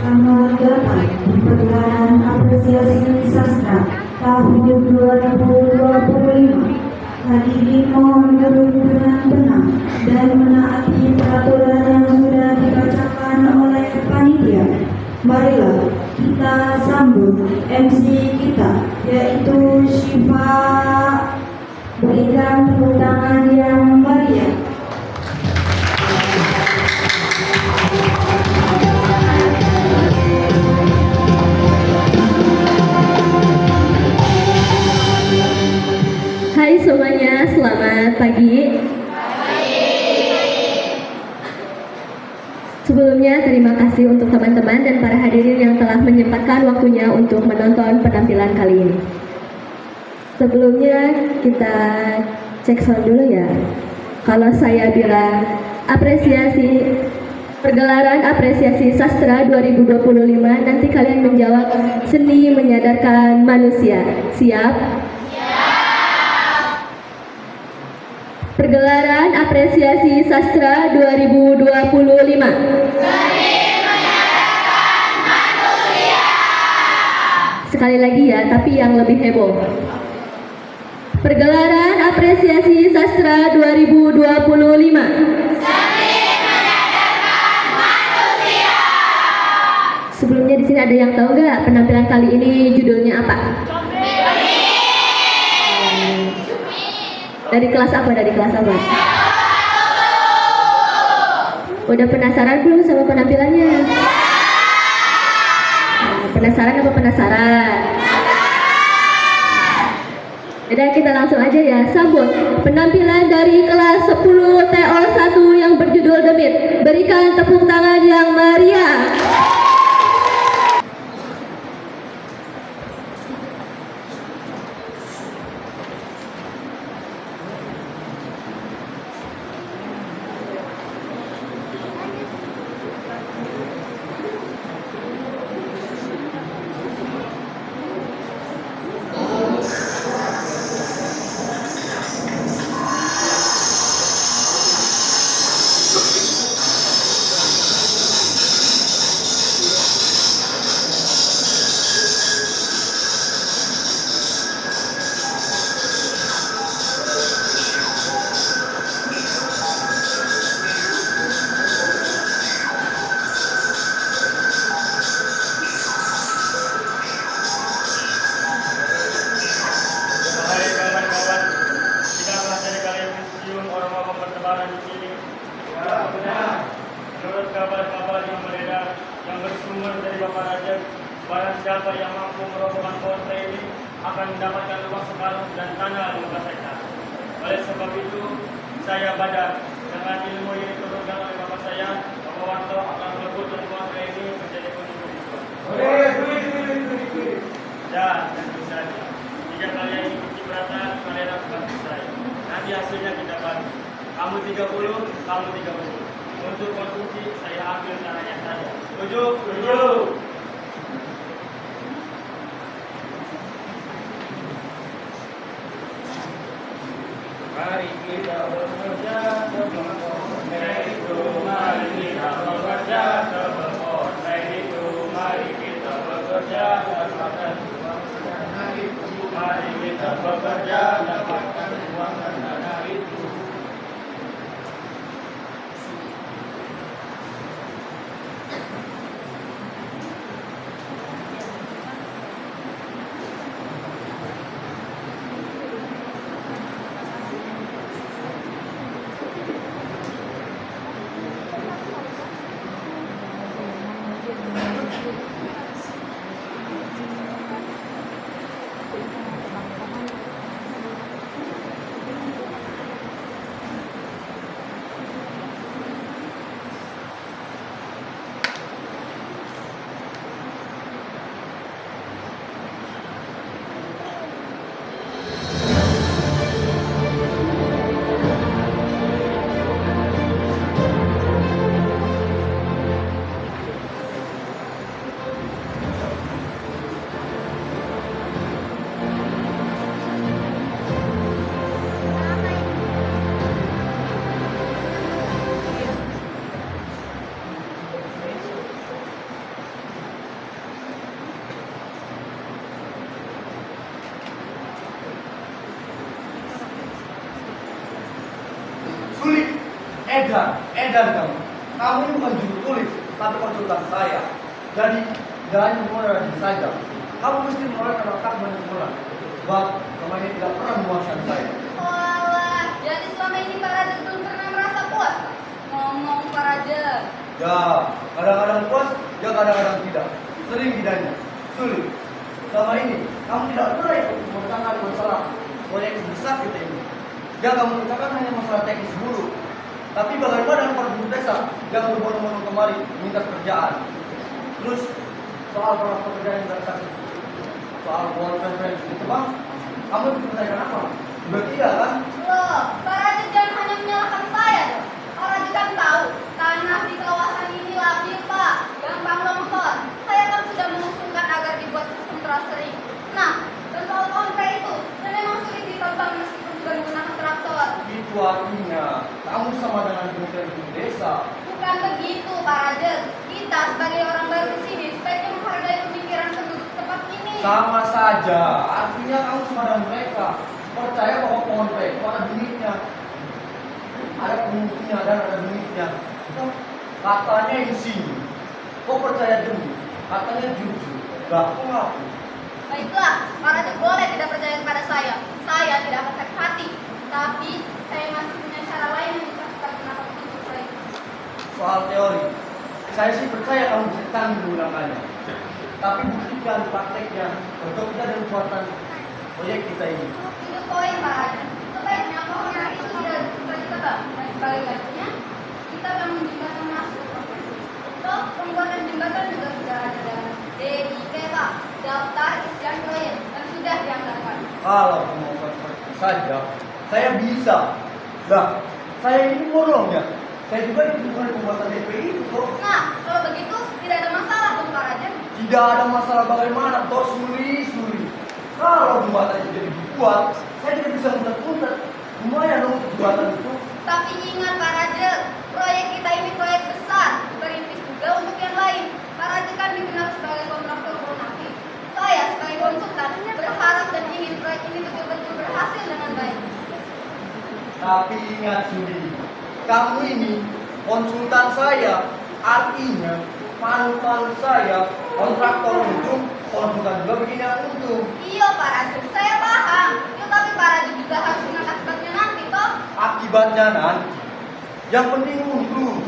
Selamat datang di pergelaran apresiasi sastra tahun 2025. Hadirin mohon duduk dengan tenang dan menaati peraturan yang sudah dibacakan oleh panitia. Marilah kita sambut MC kita, yaitu Syifa. Berikan tepuk tangan yang meriah. Hai semuanya, selamat pagi. Sebelumnya terima kasih untuk teman-teman dan para hadirin yang telah menyempatkan waktunya untuk menonton penampilan kali ini. Sebelumnya kita cek sound dulu ya. Kalau saya bilang pergelaran apresiasi sastra 2025, nanti kalian menjawab seni menyadarkan manusia. Siap? Pergelaran apresiasi sastra 2025. Sekali lagi ya, tapi yang lebih heboh. Pergelaran apresiasi sastra 2025. Sebelumnya di sini ada yang tahu nggak penampilan kali ini judulnya apa? Dari kelas apa? Udah penasaran belum sama penampilannya? Penasaran apa penasaran? Udah, kita langsung aja ya, sambut penampilan dari kelas 10 TO1 yang berjudul Demit. Berikan tepuk tangan yang meriah. Menurut kabar-kabar yang beredar yang bersumber dari Bapak Raja, barang siapa yang mampu merobohkan pohon ini akan mendapatkan uang sekarung dan tanah 15 hektar. Oleh sebab itu, saya Badar dengan ilmu yang diturunkan oleh Bapak saya, Bapak Wanto akan merebutkan pohon ini menjadi gunung-gunung. Dan tentu saja, jika kalian ikut cipratan, kalian harus bantu saya. Nanti hasilnya kita bagi. Kamu 30, kamu 30. Untuk konsumsi, saya ambil tanahnya saja. Setuju? Setuju. Mari kita bekerja sebelum itu. Mari kita bekerja sebelum itu. Mari kita bekerja dapatkan uang dana itu. Mari kita bekerja dapatkan uang dana itu. lihat, edan kamu. Kamu ini bukan juru tulis, tapi konsultan saya. Jadi, jangan mulai saja. Kamu mesti mengeluarkan otak manipulan. Sebab kamu ini tidak pernah memuaskan saya. Walah, jadi selama ini Pak Raja belum pernah merasa puas. Ngomong Pak Raja. Ya, kadang-kadang puas, ya kadang-kadang tidak. Sering tidaknya, sulit. Selama ini, kamu tidak pernah ikut memecahkan masalah proyek besar kita ini. Yang kamu pecahkan hanya masalah teknis dulu. Tapi bagaimana para guru desa yang berbondong-bondong kemari minta kerjaan? Terus soal para pekerjaan yang datang, soal konferensi itu bang, kamu dipercayakan apa? Juga tidak kan? Loh, Pak Raja jangan hanya menyalahkan saya dong. Pak Raja kan tahu, tanah di kawasan ini labil Pak, gampang longsor. Saya kan sudah mengusulkan agar dibuat sistem tracering. Nah, dan soal kontra itu, dan memang sulit ditebang meskipun juga menggunakan traktor. Itu artinya kamu sama dengan kementerian guru desa. Bukan begitu Pak Raja. Kita sebagai orang baru di sini sebaiknya menghargai pemikiran penduduk tempat ini. Sama saja, artinya kamu sama dengan mereka. Percaya bahwa pohon itu ada duitnya. Ada pemutinya dan ada duitnya. Katanya di sini. Kok percaya demi? Katanya jujur. Gak ngaku. Baiklah, Pak Raja boleh tidak percaya kepada saya. Saya tidak akan sakit hati. Tapi saya masih punya cara lain yang bisa kenapa begitu saya. Soal teori, saya sih percaya kamu bisa tangguh menggunakannya. Tapi buktikan prakteknya untuk kita dan buatan proyek kita ini. Itu poin Pak Raja. Sebaiknya pohon itu tidak bisa ditebang. Dan sebagai gantinya, kita akan menjembatan masuk. Toh, pembuatan jembatan juga sudah ada dalam DIPK, daftar isian proyek, dan sudah dianggarkan. Kalau mau seperti saja, saya bisa. Nah, saya ini borongnya. Saya juga dituduhkan pembuatan DPI itu kok. Nah, kalau begitu tidak ada masalah dong Pak Raja. Tidak ada masalah bagaimana, toh suri. Kalau jembatan itu jadi dibuat, saya tidak bisa muter-muter. Lumayan dong jembatan itu. Tapi ingat Pak Raja, proyek kita ini proyek besar, berintis juga untuk yang lain. Pak Raja kan dikenal sebagai kontraktor koordinatif. Saya sebagai konsultan berharap dan ingin proyek ini betul-betul berhasil dengan baik. Tapi ingat Sudi, kamu ini konsultan saya, artinya panutan saya, kontraktor untung, konsultan juga bikin yang untung. Iya Pak Raja, saya paham. Ya, tapi Pak Raja juga harus ingat akibatnya nanti toh. Akibatnya nanti, yang penting untung.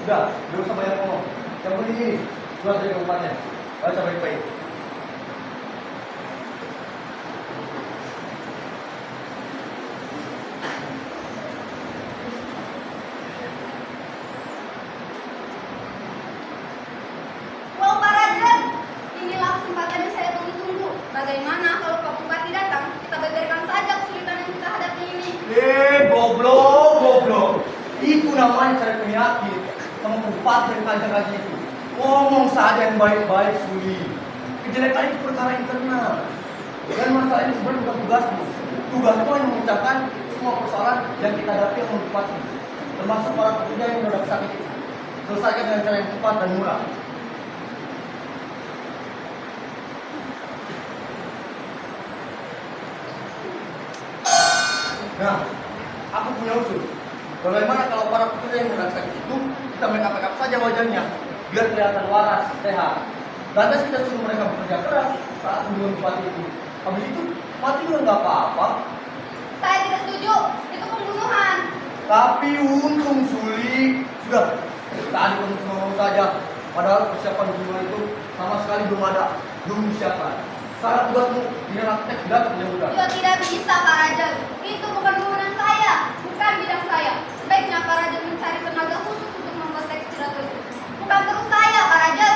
Udah, gak usah banyak ngomong. Yang penting ini, surat dari kabupaten. Baca baik-baik. Wow Pak Raja, inilah kesempatan yang saya tunggu-tunggu. Bagaimana kalau Pak Bupati datang, kita beberkan saja kesulitan yang kita hadapi ini. Goblok. Itu namanya cari penyakit sama bupati dan kaji-kaji itu. Ngomong saja yang baik-baik, Suli. Kejelekan itu perkara internal. Dan masalah ini sebenarnya bukan tugasmu. Tugasmu hanya memecahkan semua persoalan yang kita hadapi sama bupati. Termasuk para pekerja yang sudah sakit itu. Selesaikan dengan cara yang cepat dan murah. Nah, aku punya usul. Bagaimana kalau para pekerja yang sedang sakit itu kita make up saja wajahnya biar kelihatan waras, sehat. Lantas kita suruh mereka bekerja keras saat kunjungan bupati itu. Habis itu mati juga nggak apa-apa. Saya tidak setuju, itu pembunuhan. Tapi untung Suli sudah tadi untuk ngomong saja. Padahal persiapan kunjungan itu sama sekali belum disiapkan. Sekarang tugasmu tidak praktek tidak punya udah. Juga tidak bisa Pak Raja. Itu bukan wewenang saya, bukan bidang saya. Sebaiknya Pak Raja mencari tenaga khusus untuk membuat teks pidato itu. Bukan terus saya Pak Raja.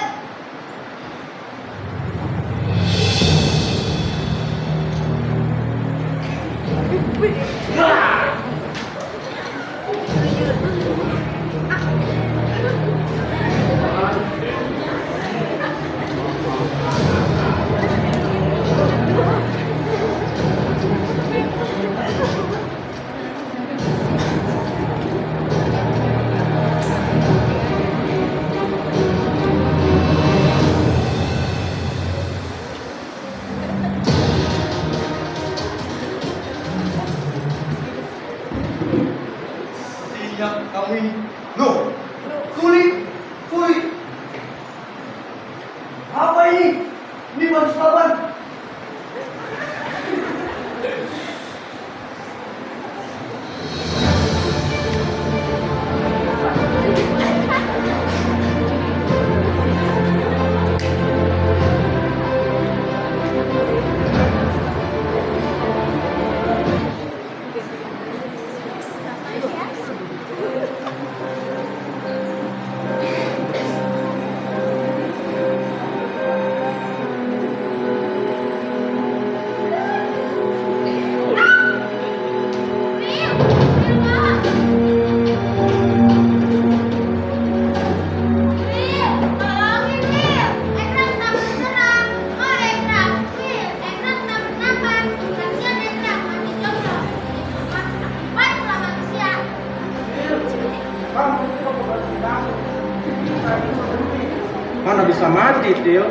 Mana bisa mati, Til?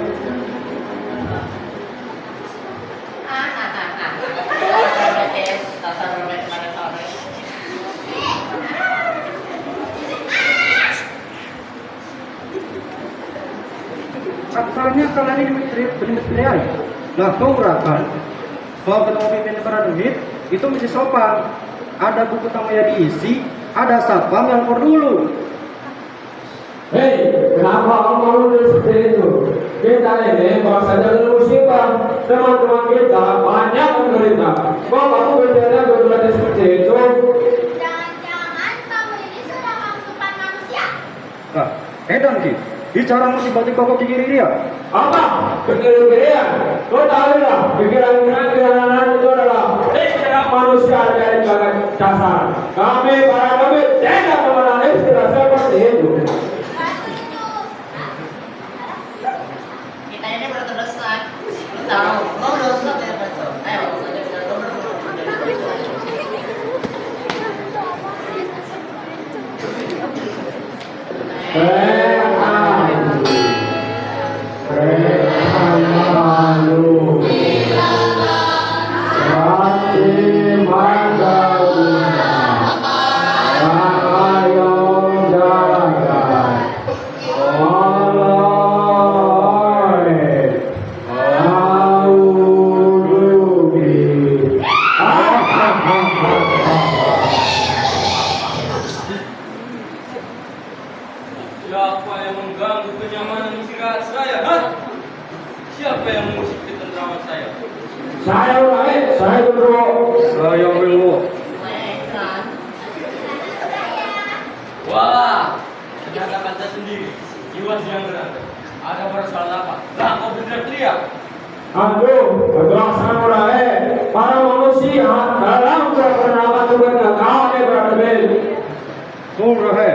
Katanya kalian ini benar-benar. Nah, kau kan? Kalau ketemu pimpinan Parademit, itu mesti sopan. Ada buku tamunya diisi, ada satpam yang lapor dulu. Hei, kenapa kamu malu seperti itu? Kita ini bangsa jalur musibah. Teman-teman kita banyak menderita. Kok kamu bicara berbuat seperti itu? Jangan-jangan kamu ini sudah masukkan manusia? Nah, edan Ki, bicara musibah di kokok di kiri dia. Apa? Pikiran-pikiran? Kau tahu lah, pikiran-pikiran itu adalah istilah manusia dari bagian dasar. Kami para kami tidak mengenal istilah seperti itu. Kita ini berterdesak. Lu tahu, mau dosa ya betul. Ayo, Malu. Hati mandaluna. Ayom dagat. Siapa yang mengganggu kenyamanan istirahat saya? Hah? Siapa yang mengusik ketentraman saya? Saya ulangi, saya dulu. Saya Wilwo. Wah, ternyata kata sendiri. Jiwa yang berat. Ada persoalan apa? Lah, kau berteriak. Aduh, sangat ulangi. Para manusia dalam pernapasan tubuhnya kami beradil. Surahe,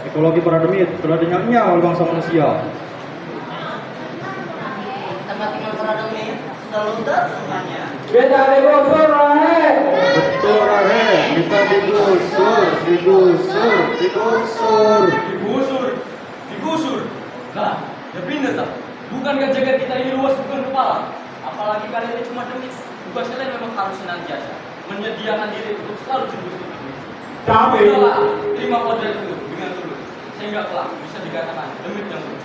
ekologi Parademit telah dinyaknya oleh bangsa manusia. tempat tinggal Parademit sudah ludas semuanya. Kita digusur, Rahe. Betul, Rahe. Kita digusur. Digusur. Lah, ya bener tak? Bukankah jagat kita ini luas bukan kepala? Apalagi kalian ini cuma demi tugas kalian memang harus senantiasa menyediakan diri untuk selalu digusur. Tapi, Udahlah, terima kodrat itu dengan tulus sehingga kelak bisa dikatakan demit yang tulus.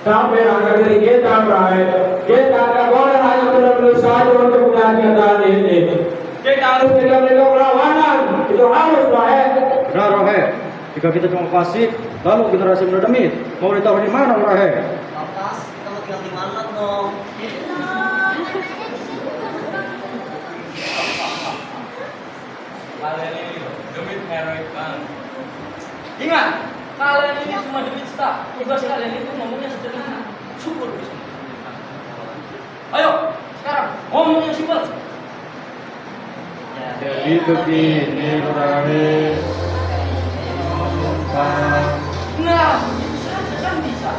tapi agar diri kita, Rahe. Kita tidak boleh hanya benar-benar saja untuk menyediakan ini. Kita harus tidak melakukan perlawanan. Itu harus, Rahe. Benar, Rahe. Jika kita cuma pasif, lalu generasi muda Demit mau ditaruh di mana, Rahe? Lantas, kita mau tinggal di mana dong? Kalian ini loh, demit heroik banget. Ingat, kalian ini cuma demit staff. Tugas kalian itu ngomongnya sederhana. Syukur bisa. Ayo, sekarang ngomong yang simpel. Jadi begini, Rahe. Nah, itu saja kan bisa.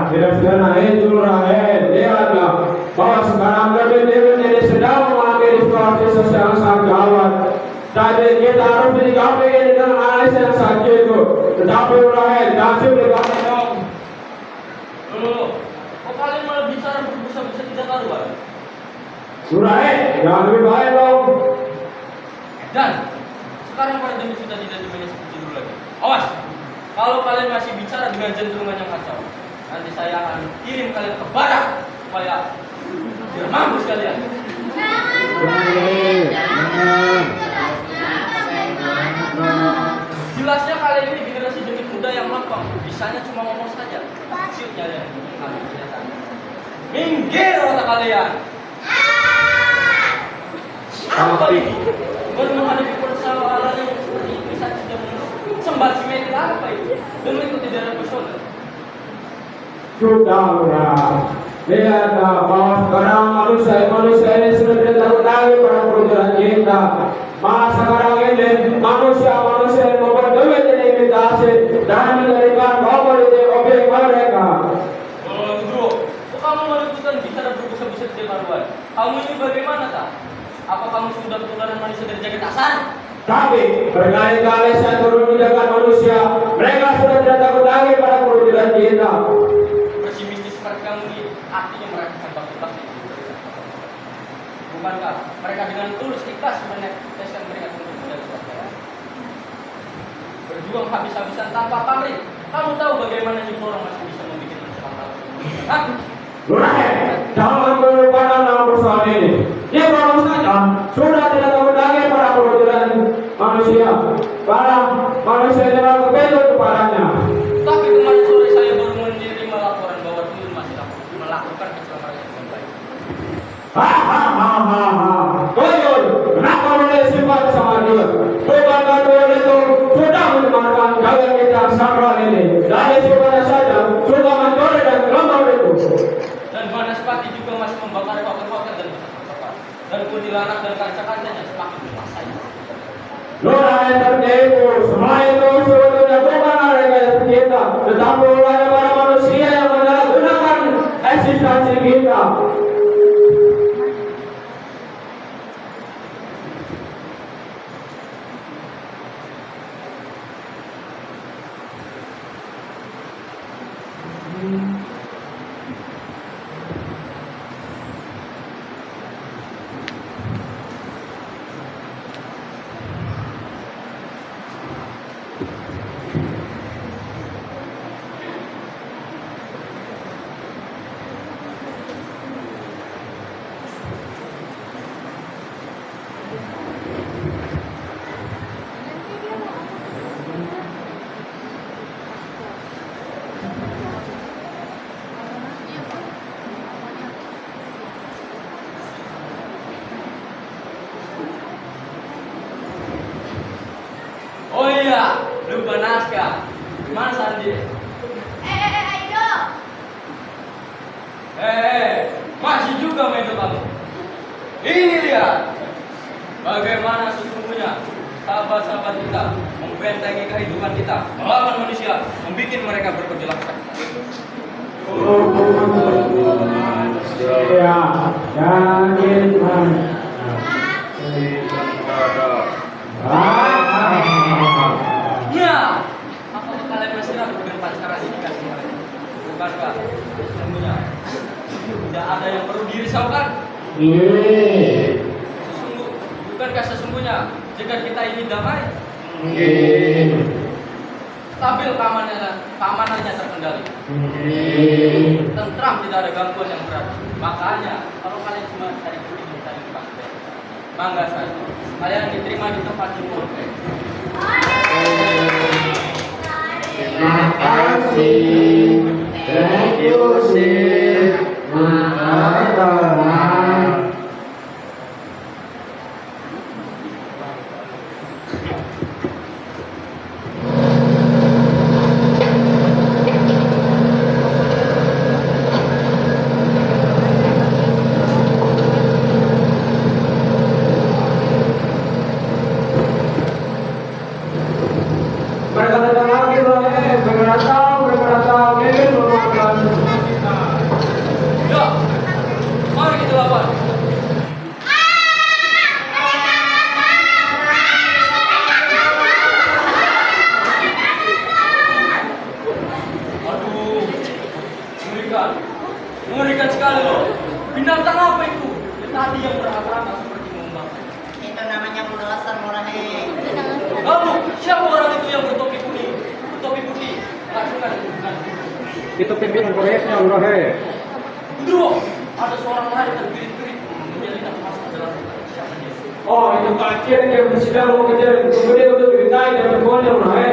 Tidak sederhana itu, Rahe. Lihatlah bahwa sekarang Demit ini sedang mengalami situasi sosial yang sangat gawat. Jadi kita harus menyikapi ini dengan analisa yang sangat itu. Tetapi, Rahe, nasib dikasih dong. Loh, kok kalian malah bicara berbusa-busa tidak karuan? Rahe, jangan lebih baik dong. Dan sekarang para demit sudah tidak demit seperti dulu lagi. Awas, kalau kalian masih bicara dengan jentrungan yang kacau, nanti saya akan kirim kalian ke barak supaya biar mampus kalian. Jelasnya kalian ini generasi demit muda yang lempeng, bisanya cuma ngomong saja. Siutnya yang kalian kelihatan. Minggir otak kalian. Apa ini? Baru menghadapi persoalan yang seperti ini saja sudah menurut. Sembat simetri apa itu? Demit itu tidak ada pesona. Sudahlah. Lihatlah bahwa sekarang manusia ini sudah tidak takut lagi pada perjuangan kita. Maka sekarang ini manusia yang membuat Demit ini imitasi dan menjadikan komoditi objek mereka. Bro, SD baruan. Kamu ini bagaimana tak? Apa kamu sudah ketularan manusia dari jagat asal? Tapi berkali-kali saya turun di dekat manusia, mereka sudah tidak takut lagi pada perwujudan kita. Pesimistis seperti kamu ini artinya merasakan bakti-bakti. Bukankah mereka dengan tulus ikhlas meneteskan mereka untuk menjadi saudara? Berjuang habis-habisan tanpa pamrih. Kamu tahu bagaimana hidup orang masih bisa membuat manusia tahu? Hah? Lurahe, jangan melupakan dalam persoalan ini. Dia baru saja sudah tidak takut lagi pada perwujudan manusia. Para manusia jangan kebetul kepadanya. Tapi kemarin sore saya baru menerima laporan bahwa Tuyul masih melakukan kecelakaan yang baik. Hahaha. Tuyul, kenapa mulai simpan sama dia? Bukankah Tuyul itu sudah menyebarkan jalan kita sakral ini? Dari sifatnya saja sudah mencuri dan gelombang itu. Dan Banaspati juga masih membakar hotel-hotel dan tempat-tempat. Dan kuntilanak dan kaca-kacanya semakin menguasai. Lurahe tertipu, semua itu sebetulnya bukan rekayasa kita, tetapi ulahnya para manusia yang menyalahgunakan eksistensi kita. Oh iya, lupa naskah. Mana Sandi? Ayo. Masih juga main kamu. Ini lihat bagaimana sesungguhnya sahabat-sahabat kita membentengi kehidupan kita, melawan manusia, membuat mereka bergejolak. Ya, yakin Ya, apakah kalian masih ragu dengan pacaran ini kasih mereka? Bukankah sesungguhnya tidak ada yang perlu dirisaukan? Bukankah sesungguhnya jika kita ini damai, stabil keamanannya terkendali, tentram, tidak ada gangguan yang berat. Makanya kalau kalian cuma cari kulit dan cari pakai, bangga saja kalian diterima di tempat timur. Terima kasih. Thank you, sir. Makasih. Mereka datang lagi, mereka datang, ini merupakan Ya, mari kita lawan. Aduh, mengerikan sekali loh. Binatang apa itu? Tadi yang berangkat seperti ngomong. Itu namanya mudalasan Lurahe. Lalu siapa orang itu yang bertopi kuning, bertopi putih? Langsungkan. Itu pimpinan proyeknya, Lurahe. Bro, ada seorang lari terbirit-birit menjadi masuk dalam siapa dia? oh itu kacir yang bersidang mau kejar kemudian untuk diritai dan berkuasa Lurahe.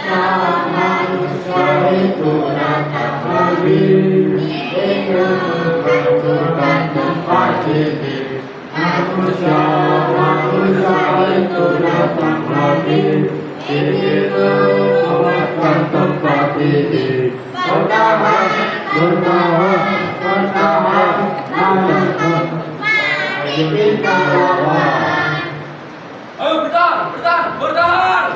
Manusia itu datang lagi dengan berjuang ini. Manusia itu datang lagi, ingin menyelamatkan tempat ini. Bertahan, bertahan, bertahan, kita lawan. Ayo bertahan, bertahan, bertahan.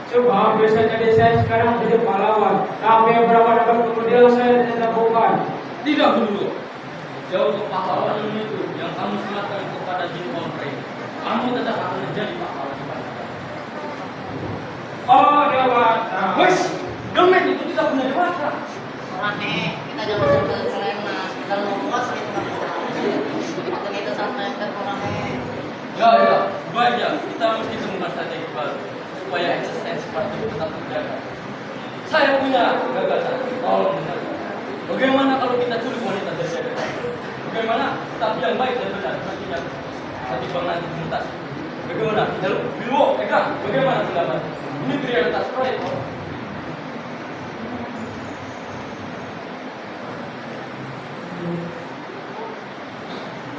Coba biasanya jadi saya sekarang jadi pahlawan. Tapi berapa dapat kemudian saya tidak bukan. Tidak dulu. Jauh ke pahlawan itu yang kamu sematkan kepada jin konfrey. Kamu tetap akan menjadi pahlawan. Oh, dewasa. Wes, dompet itu tidak punya dewasa. Orangnya kita jangan sampai selena. Kita lupa kita waktu kita sampai ke orangnya. Ya, baiknya kita mesti temukan strategi baru supaya eksistensi partai itu tetap terjaga. Saya punya gagasan. Tolong dengar. Bagaimana kalau kita culik wanita dari saya? Bagaimana tapi yang baik dan benar nantinya satu bangunan dimutasi. Bagaimana? Jalur Bilwo, Eka, bagaimana pendapat? Ini prioritas proyek.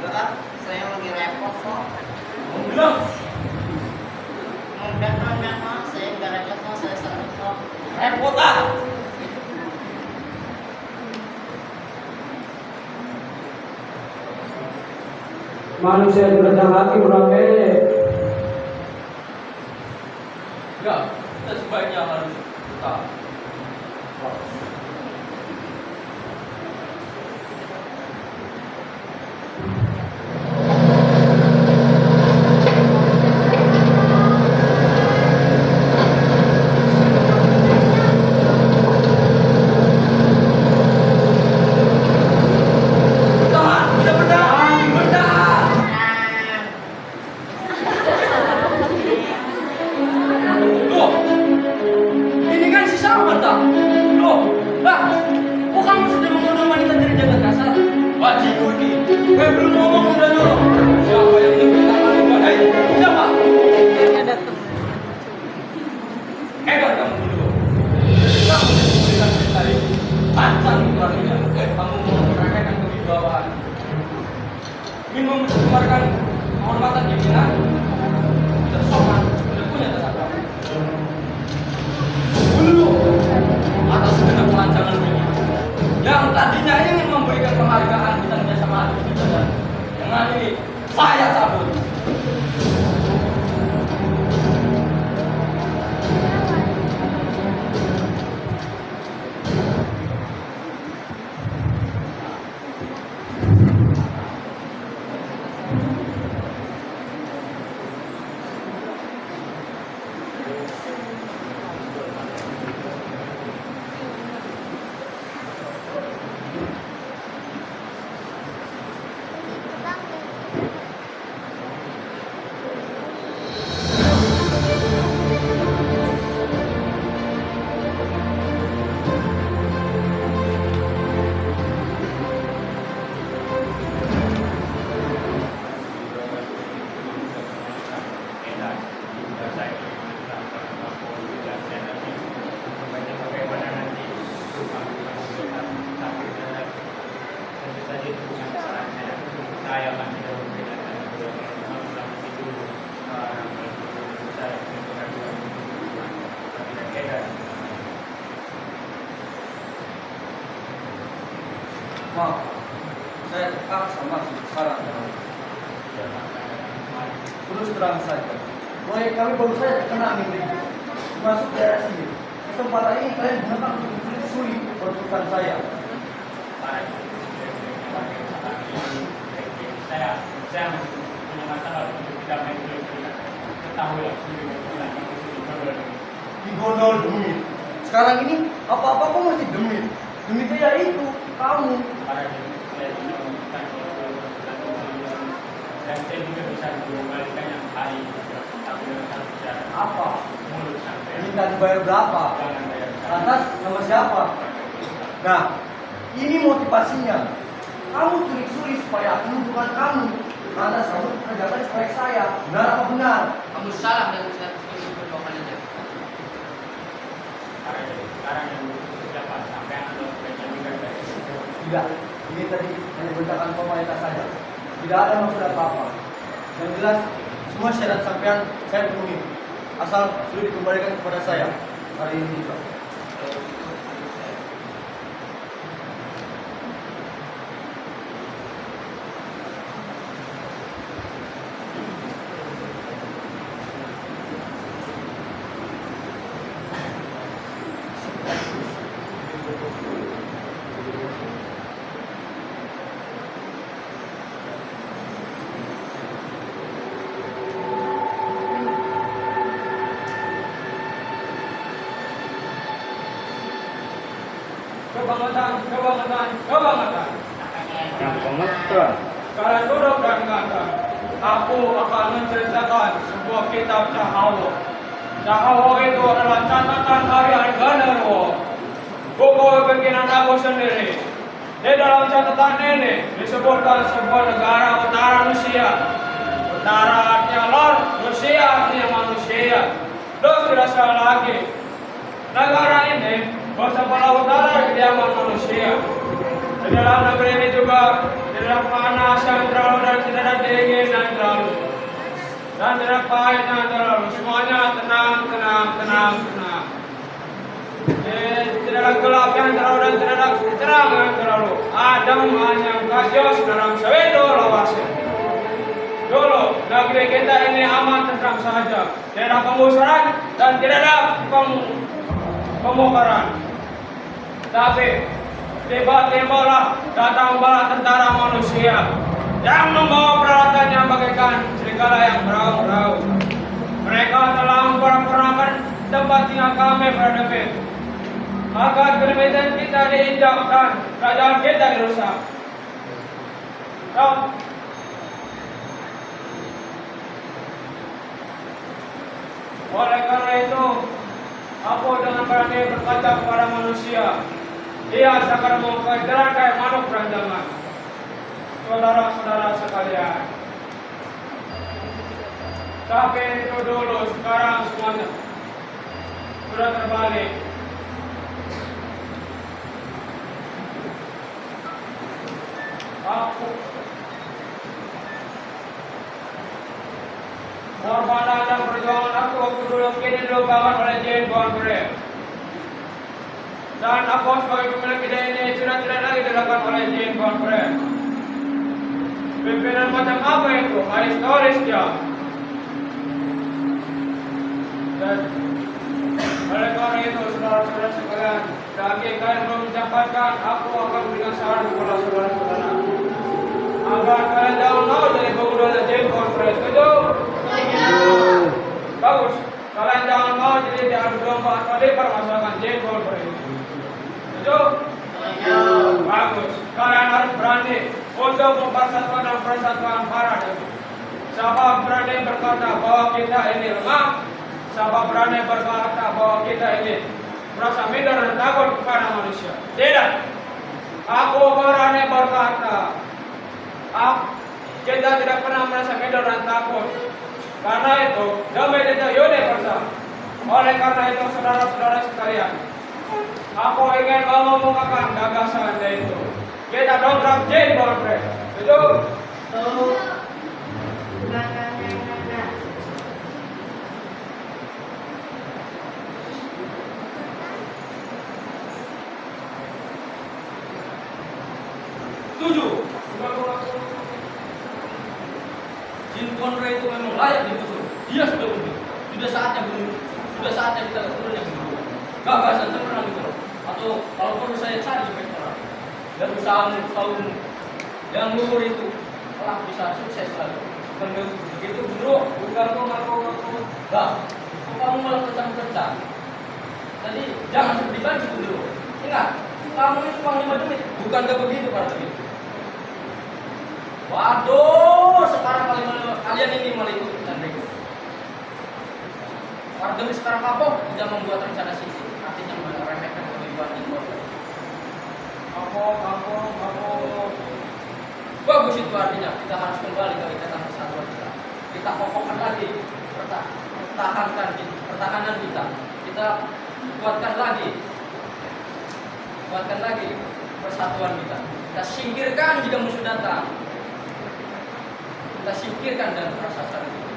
Enggak, saya lagi repot kok. Bilang, Enggak, Mas. Saya enggak repot kok, saya sangat kok. repot ah. Manusia itu datang lagi orangnya. Ya, kita sebaiknya harus tetap. Nah, Maaf, saya terpaksa masuk sekarang. Terus terang saja, proyek kami baru saja terkena angin ribut. Masuk daerah sini. Kesempatan ini kalian gunakan untuk sulit pertukaran saya. Saya masih punya masalah untuk tidak mengikuti ketahui Digondol demit. Sekarang ini apa-apa kok masih demit. Demitnya ya itu kamu. Dan saya juga bisa mengembalikan yang baik. Apa? Mulut sampai. Minta dibayar berapa? Jangan bayar. Lantas sama siapa? Nah, ini motivasinya. Kamu sulit-sulit supaya aku menentukan kamu. Lantas kamu kerjakan proyek saya. Benar apa benar? Kamu salah dan tidak setuju kedua kalinya. Sekarang yang dapat sampai anda juga dari Tidak. Ini tadi hanya bentakan formalitas saja. Tidak ada maksud apa-apa. Yang jelas, semua syarat sampean saya penuhi. Asal sudah dikembalikan kepada saya hari ini juga. Kebangetan. Yang pengetan. Kalian duduk dan dengarkan. Aku akan menceritakan sebuah kitab Cahawa. Cahawa itu adalah catatan karya Gandarwo. Buku bikinan aku sendiri. Di dalam catatan ini disebutkan sebuah negara utara Rusia. Utara artinya lor, Rusia artinya manusia. Terus tidak salah lagi. Negara ini bersebelah utara kediaman manusia. Di dalam negeri ini juga tidak panas yang terlalu dan tidak dingin yang terlalu dan tidak pahit yang terlalu. Semuanya tenang. Tidak gelap yang terlalu dan tidak terang yang terlalu. Adem hanya kajos dalam sewedo lawasnya. Dulu negeri kita ini aman tentram saja. Tidak penggusuran dan tidak ada pembongkaran. Tapi tiba-tibalah datang bala tentara manusia yang membawa peralatan yang bagaikan serigala yang beraung-raung. Mereka telah memperanakan tempat tinggal kami pada debit. Maka kelimatan kita diinjak dan kerajaan kita dirusak. Oleh karena itu, aku dengan berani berkata kepada manusia, dia sekarang mau kejaran kayak manuk beranjaman. Saudara-saudara sekalian. Tapi itu dulu, sekarang semuanya sudah terbalik. Aku pengorbanan dan perjuangan aku dulu kini dilupakan oleh Jane Bonfrey. Dan aku sebagai pemilik ide ini sudah tidak lagi dilakukan oleh Jane Bonfrey. Pimpinan macam apa itu? Historis dia. Dan oleh karena itu, saudara-saudara sekalian, bagi kalian belum mendapatkan, aku akan memberikan saran kepada saudara-saudara agar kalian jangan mau jadi pengguna Jane Bonfrey. Setuju? Bagus. Kalian jangan mau jadi diadu domba atau dipermasalahkan Jane Bonfrey. Setuju? Bagus. Kalian harus berani untuk mempersatukan dan persatuan para demi. Siapa berani berkata bahwa kita ini lemah, siapa berani berkata bahwa kita ini merasa minder dan takut kepada manusia. Tidak. Aku berani berkata, kita tidak pernah merasa minder dan takut. Karena itu, damai kita universal. Oleh karena itu, saudara-saudara sekalian, aku ingin mengemukakan gagasan itu. Kita dongkrak Jane Bonfrey. Setuju? Setuju. Jin Konrad itu memang layak digusur. Dia sudah unik. Sudah saatnya bunuh. Sudah saatnya kita turun yang kedua. Gagasan sempurna gitu loh. Atau kalau perlu saya cari spektoral. Dan usahamu yang luhur itu telah bisa sukses lagi. Begitu bro, bukan ngaku. Lah, kamu malah kencang-kencang. Jadi jangan seperti banci dulu. Ingat, kamu itu cuma 5 menit. Bukan begitu para begitu. Waduh, sekarang kalian ini malah ikut berikut. Para demi sekarang kapok tidak membuat rencana sisi. Artinya meremehkan kehidupan itu. Kapok. Bagus itu artinya kita harus kembali ke ikatan persatuan kita. Kita kokohkan lagi pertahanan kita. Kita kuatkan lagi persatuan kita. Kita singkirkan jika musuh datang. Kita singkirkan dan rasakan itu.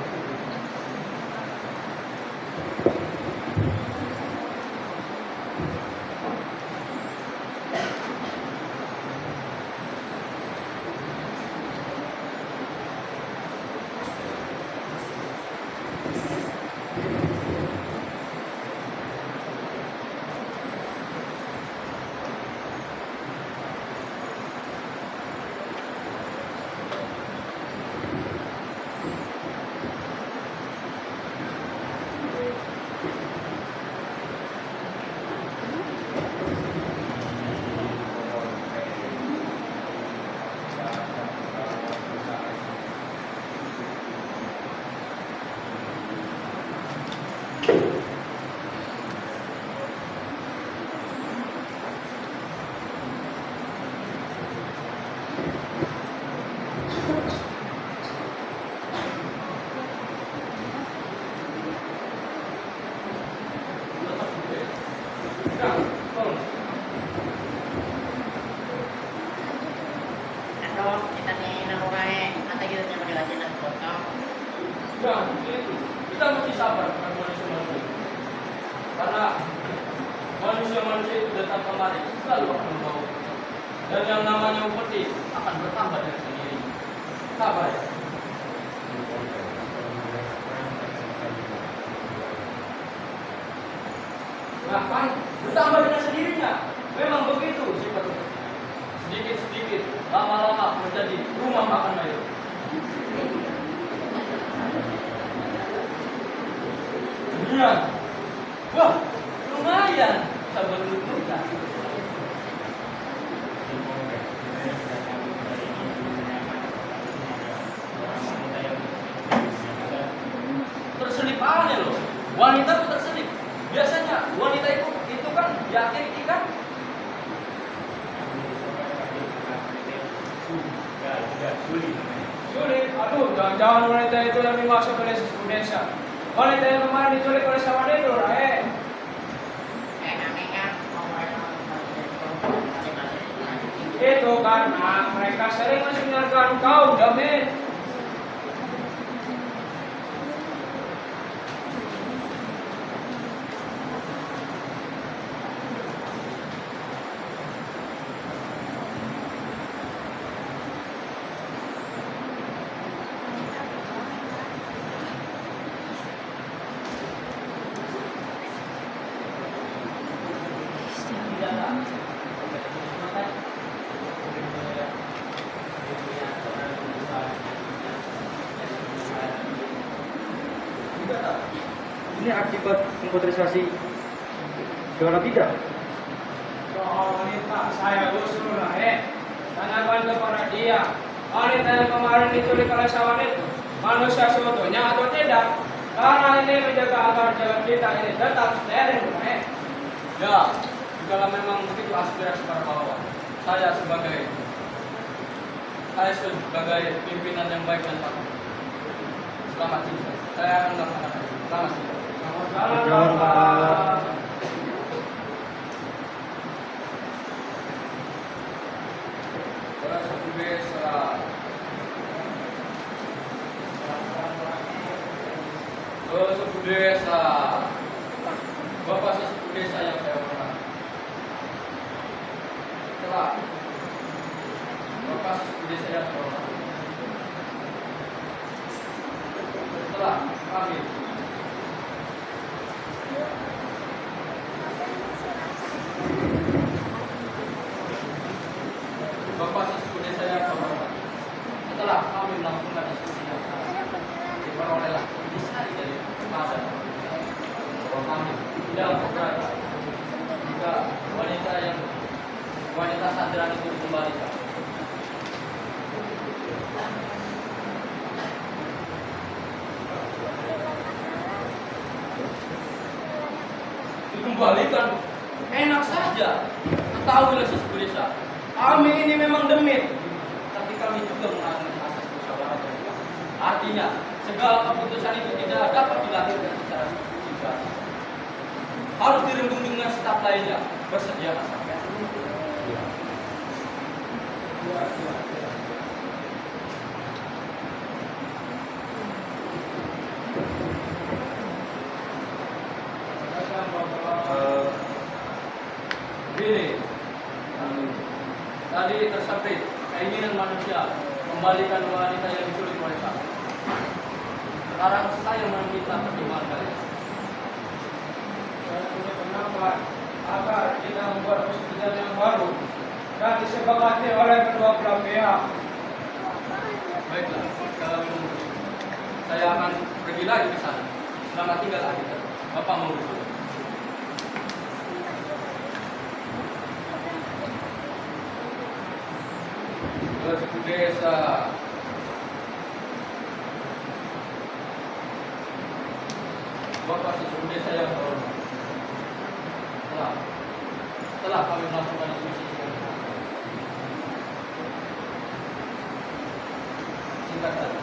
Kita mesti sabar dengan manusia. Karena manusia itu datang kemari selalu akan membawa. Dan yang namanya upeti akan bertambah dari sendiri. Sabar ya. Nah kan bertambah dengan sendirinya. Memang begitu sifat upeti. Sedikit-sedikit, lama-lama menjadi rumah makan air. Lumayan. Wah, lumayan. Sabar dulu kan. Terselip aneh loh. Wanita tuh terselip. Biasanya wanita itu kan yakin ikan. Sulit. Aduh, jangan-jangan wanita itu yang dimaksud oleh Indonesia. Wanita yang kemarin diculik oleh Sawadero, Itu karena mereka sering mensinyalkan kaum Damin. Ini akibat komputerisasi segala bidang. Soal wanita, saya usul tanyakan kepada dia. Wanita yang kemarin diculik oleh Sawadero manusia seutuhnya atau tidak? Karena ini menjaga agar jalan kita ini tetap steril. Ya, kalau memang begitu aspirasi para pahlawan, saya sebagai pimpinan yang baik dan patuh. Selamat tinggal. Saya akan melaksanakan. Selamat tinggal. Selamat jalan. Satu desa. Satu desa. Bapak sesuatu desa yang saya hormati. Setelah Bapak seperti saya seorang. Setelah kami Bapak sesudah saya kehormatan. Setelah kami melakukan diskusi yang diperolehlah intisari dari masa bahwa kami tidak berkata jika wanita sandaran itu dikembalikan. Dikembalikan enak saja. Ketahuilah sesuatu desa, kami ini memang demit, tapi kami juga mengalami asas musyawarah. Artinya segala keputusan itu tidak dapat dilakukan secara pribadi, harus dirundung dengan staf lainnya. Bersedia sampai. Begini, tadi tersampaikan keinginan manusia kembalikan wanita yang diculik mereka. Sekarang saya meminta pertimbangan kalian. Saya punya pendapat agar kita membuat persetujuan yang baru dan disepakati oleh kedua belah pihak. Baiklah, kalau menunggu, saya akan pergi lagi ke sana. Selamat tinggal lagi. Bapak mau dulu. Ke suku desa. Bapak suku desa yang terhormat. Setelah kami melakukan diskusi singkat saja,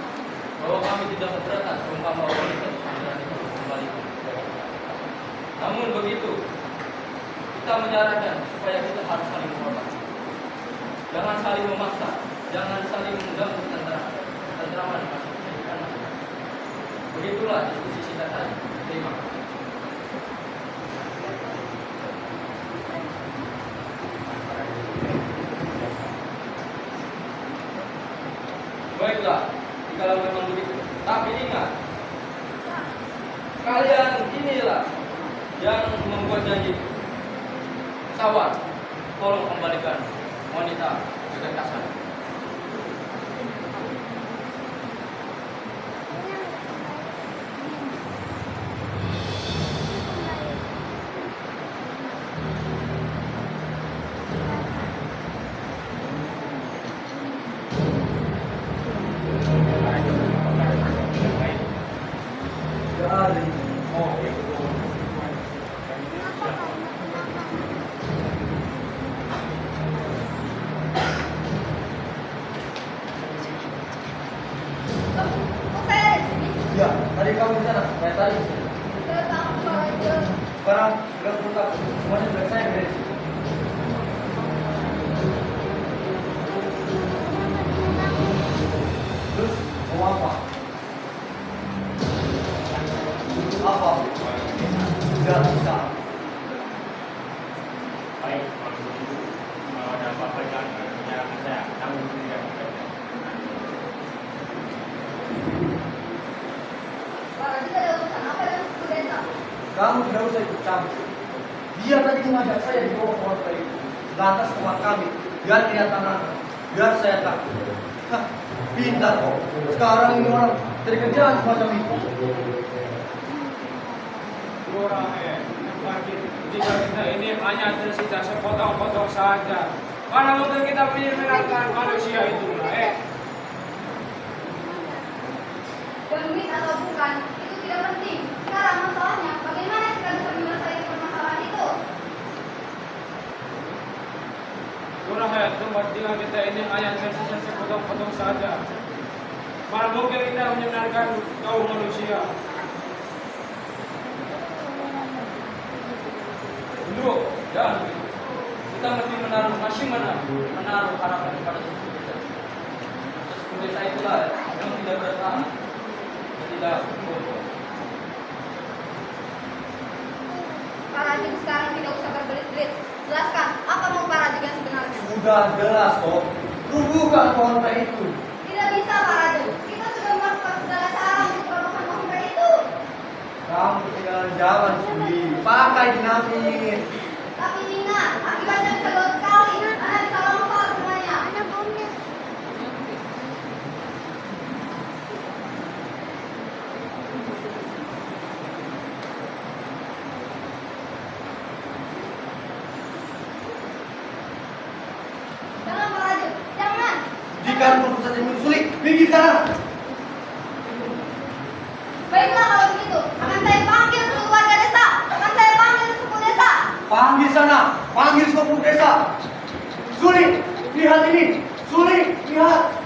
bahwa kami tidak keberatan seumpama wanita sandaran itu kembali. Namun begitu, kita menyarankan supaya kita harus saling menghormati. Jangan saling memaksa, jangan saling mengganggu ketentraman masuk kehidupan. Begitulah diskusi singkat tadi. Terima kasih. Baiklah, kalau memang begitu. Tapi ingat, kalian inilah yang membuat janji. Sawar, tolong kembalikan wanita dengan kasar. Kok saya ada di sini? Ya, tadi kamu di sana, saya tadi. Saya takut aja. Sekarang sudah terungkap, semuanya sudah saya beres. Terus mau apa? Apa? Tidak bisa. Baik, kalau ada apa-apa jangan menyalahkan saya. Kamu tidak bekerja. Pak Raji ada urusan apa dengan suku desa? Kamu tidak usah ikut campur. Dia tadi mengajak saya di bawah pohon kayu, lantas tempat kami, biar kelihatan anak, biar saya takut. Hah, pintar kok. Sekarang ini orang cari kerjaan semacam itu. Kurang jika kita ini hanya tersisa sepotong-potong saja. Mana mungkin kita menyenangkan manusia itu, Demit atau bukan, itu tidak penting. Sekarang masalahnya, bagaimana kita bisa menyelesaikan permasalahan itu? Kurang tempat tinggal kita ini hanya tersisa sepotong-potong saja. Mana mungkin kita menyenangkan kaum manusia. Dulu, jangan begitu. Kita mesti menaruh harapan kepada suku desa. Suku desa itulah yang tidak bertahan, yang tidak bodoh. Pak Raji sekarang tidak usah berbelit-belit. Jelaskan, apa mau Pak Raji yang sebenarnya? Sudah jelas kok. Rubuhkan pohon teh itu. Tidak bisa, Pak Raju. Kita sudah melakukan segala cara untuk merobohkan pohon teh itu. Kamu ketinggalan zaman, Suli. Pakai dinamit. Tapi ingat, akibatnya bisa gawat sekali. Anda bisa longsor semuanya. Jangan, Pak Raju. Jangan. Jika kamu saja menyusuli, minggir sana. Baiklah kalau begitu. Akan saya panggil seluruh warga desa. Akan saya panggil suku desa. Panggil sana, panggil suku desa. Suli, lihat ini. Suli, lihat.